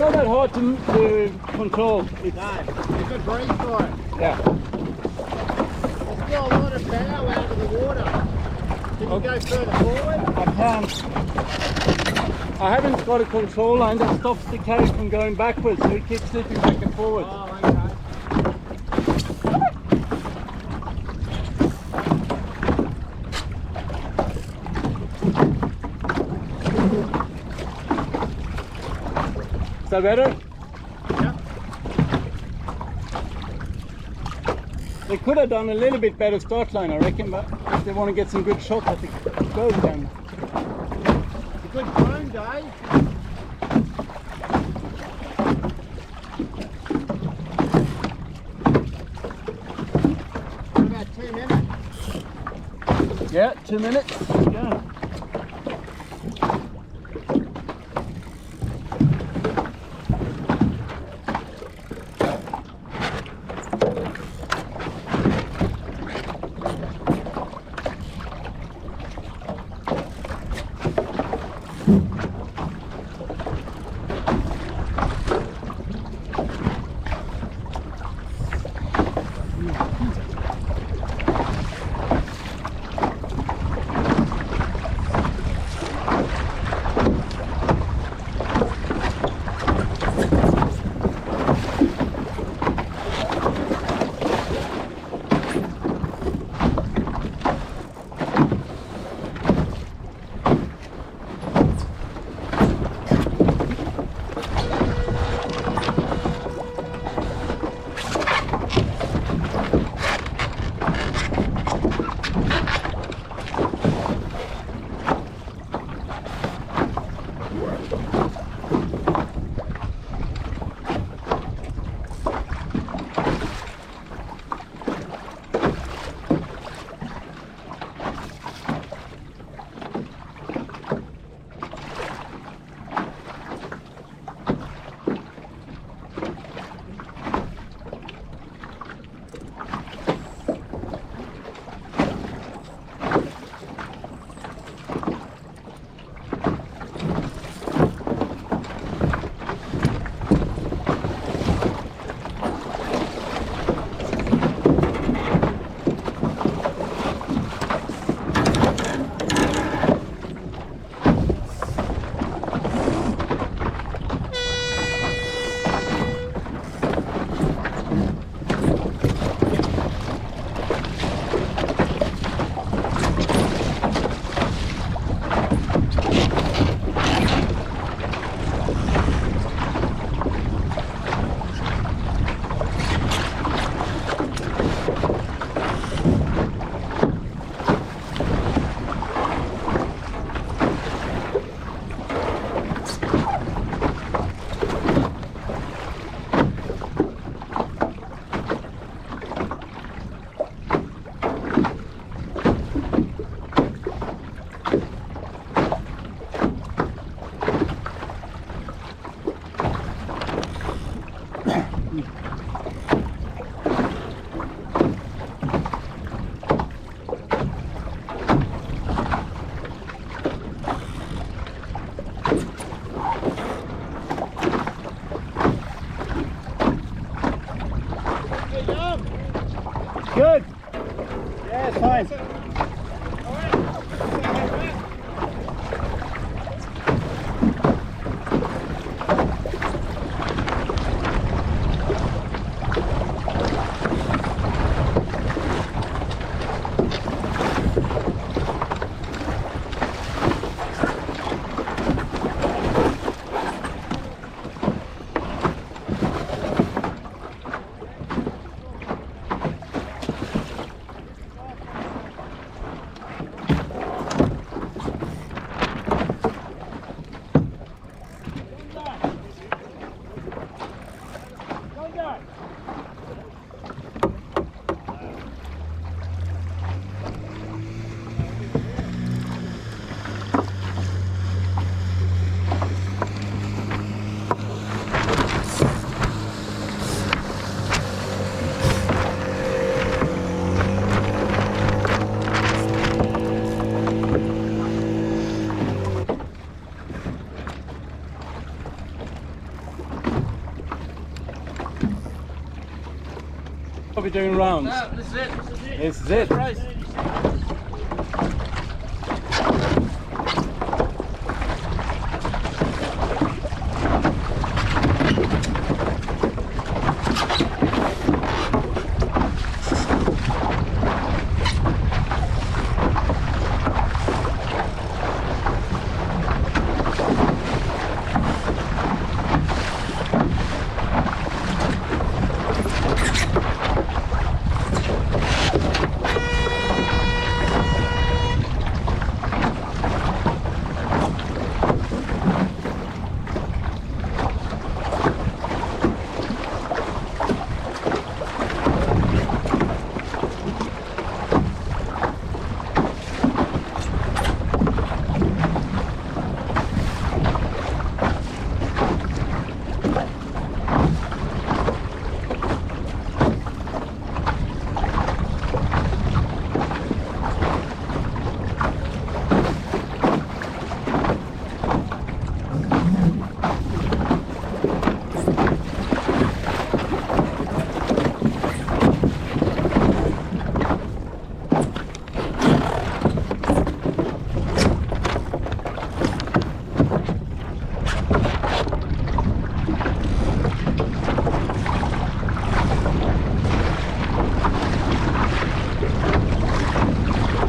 not that hard to control. It's, No, you could breathe for it. yeah. There's still a lot of bow out of the water. Can you go further forward? I can. I haven't got a control line that stops the carry from going backwards, so it keeps slipping back and forward. Oh, okay. Is that better? Yep. They could have done a little bit better start line, I reckon, but if they want to get some good shots at the goal then. It's a good drone day. About 2 minutes. Yeah, 2 minutes. Yeah. Good. Yeah, it's fine. Are we doing rounds? No, this is it. This is it. Race.